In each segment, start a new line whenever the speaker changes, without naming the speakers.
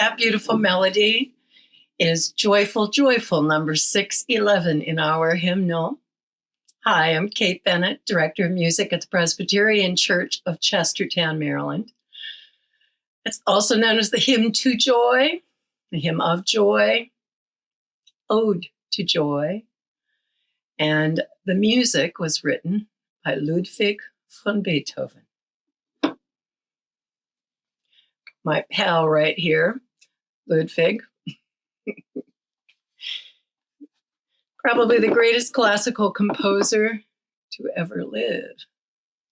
That beautiful melody is Joyful, Joyful, number 611 in our hymnal. Hi, I'm Kate Bennett, Director of Music at the Presbyterian Church of Chestertown, Maryland. It's also known as the Hymn to Joy, the Hymn of Joy, Ode to Joy, and the music was written by Ludwig von Beethoven. My pal right here, Ludwig, probably the greatest classical composer to ever live,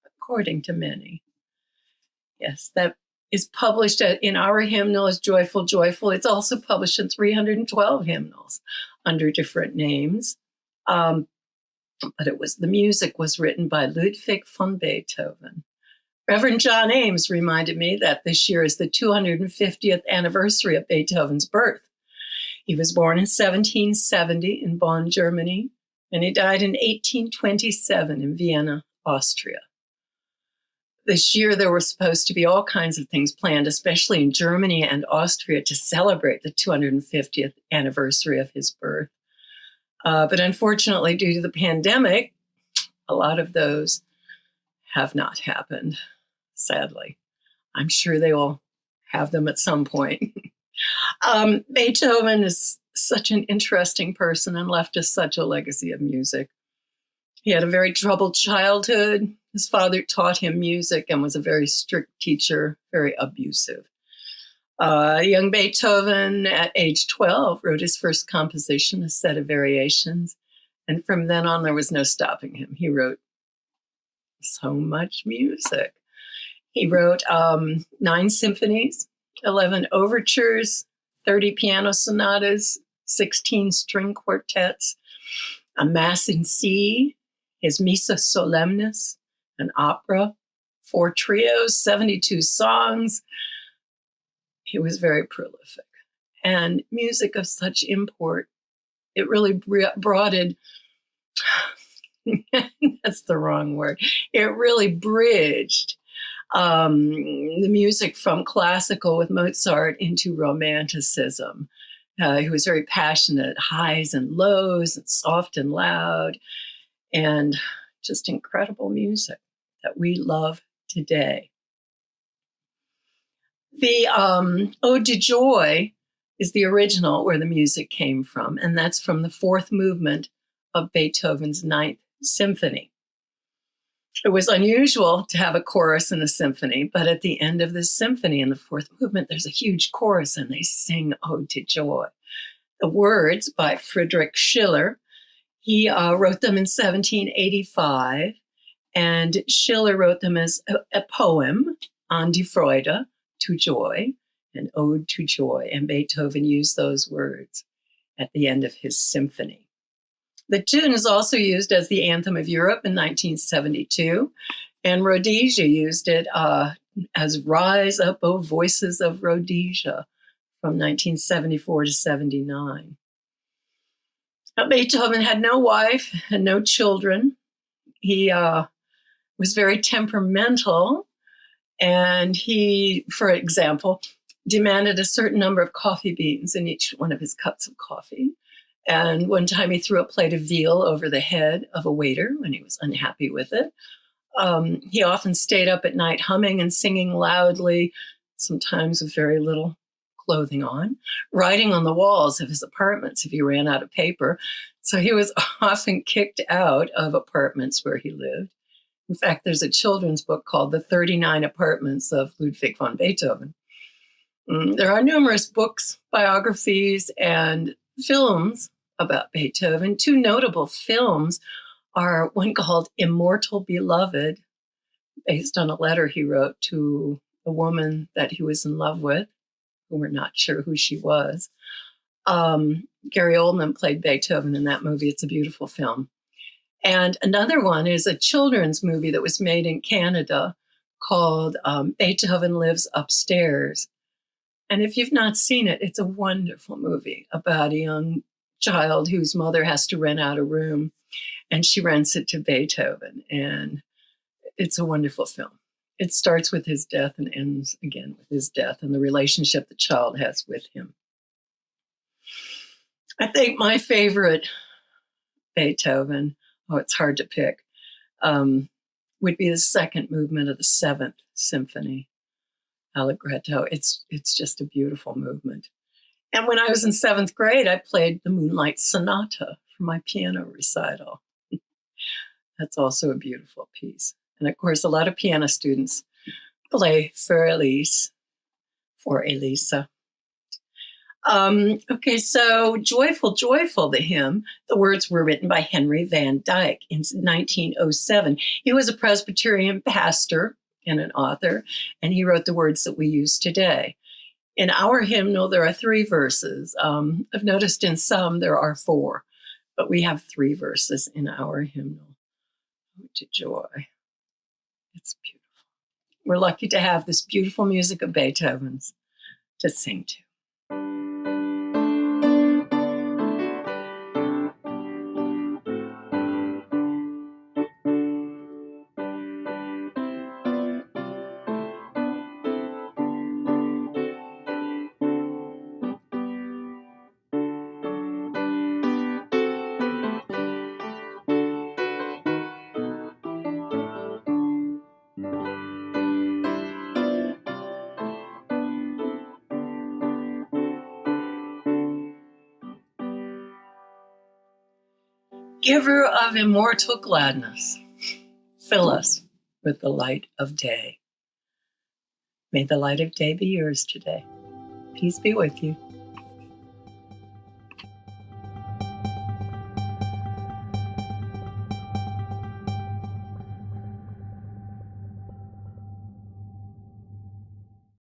according to many. Yes, that is published in our hymnal as Joyful, Joyful. It's also published in 312 hymnals under different names. But the music was written by Ludwig von Beethoven. Reverend John Ames reminded me that this year is the 250th anniversary of Beethoven's birth. He was born in 1770 in Bonn, Germany, and he died in 1827 in Vienna, Austria. This year, there were supposed to be all kinds of things planned, especially in Germany and Austria, to celebrate the 250th anniversary of his birth. But unfortunately, due to the pandemic, a lot of those have not happened, sadly. I'm sure they will have them at some point. Beethoven is such an interesting person and left us such a legacy of music. He had a very troubled childhood. His father taught him music and was a very strict teacher, very abusive. Young Beethoven, at age 12, wrote his first composition, a set of variations. And from then on, there was no stopping him. He wrote so much music. He wrote 9 symphonies, 11 overtures, 30 piano sonatas, 16 string quartets, a Mass in C, his Missa Solemnis, an opera, 4 trios, 72 songs. He was very prolific. And music of such import, it really broadened, that's the wrong word, it really bridged the music from classical with Mozart into romanticism. He was very passionate, highs and lows, and soft and loud, and just incredible music that we love today. The Ode to Joy is the original where the music came from, and that's from the 4th movement of Beethoven's 9th Symphony. It was unusual to have a chorus in a symphony, but at the end of the symphony in the 4th movement, there's a huge chorus and they sing Ode to Joy. The words by Friedrich Schiller. He wrote them in 1785, and Schiller wrote them as a poem, An die Freude, to joy, an ode to joy, and Beethoven used those words at the end of his symphony. The tune is also used as the Anthem of Europe in 1972, and Rhodesia used it as Rise Up, O Voices of Rhodesia from 1974 to 79. Beethoven had no wife and no children. He was very temperamental, and he, for example, demanded a certain number of coffee beans in each one of his cups of coffee. And one time he threw a plate of veal over the head of a waiter when he was unhappy with it. He often stayed up at night humming and singing loudly, sometimes with very little clothing on, writing on the walls of his apartments if he ran out of paper. So he was often kicked out of apartments where he lived. In fact, there's a children's book called The 39 Apartments of Ludwig von Beethoven. There are numerous books, biographies, and films about Beethoven. 2 notable films are one called Immortal Beloved, based on a letter he wrote to a woman that he was in love with, who we're not sure who she was. Gary Oldman played Beethoven in that movie. It's a beautiful film. And another one is a children's movie that was made in Canada called Beethoven Lives Upstairs. And if you've not seen it, it's a wonderful movie about a young child whose mother has to rent out a room, and she rents it to Beethoven. And it's a wonderful film. It starts with his death and ends again with his death and the relationship the child has with him. I think my favorite Beethoven, it's hard to pick, would be the second movement of the Seventh Symphony, Allegretto. It's just a beautiful movement. And when I was in seventh grade, I played the Moonlight Sonata for my piano recital. That's also a beautiful piece. And of course, a lot of piano students play for Elisa. Okay, so Joyful, Joyful, the hymn, the words were written by Henry Van Dyke in 1907. He was a Presbyterian pastor and an author, and he wrote the words that we use today. In our hymnal, there are 3 verses. I've noticed in some there are 4, but we have 3 verses in our hymnal. Ode to Joy. It's beautiful. We're lucky to have this beautiful music of Beethoven's to sing to. Giver of immortal gladness, fill us with the light of day. May the light of day be yours today. Peace be with you.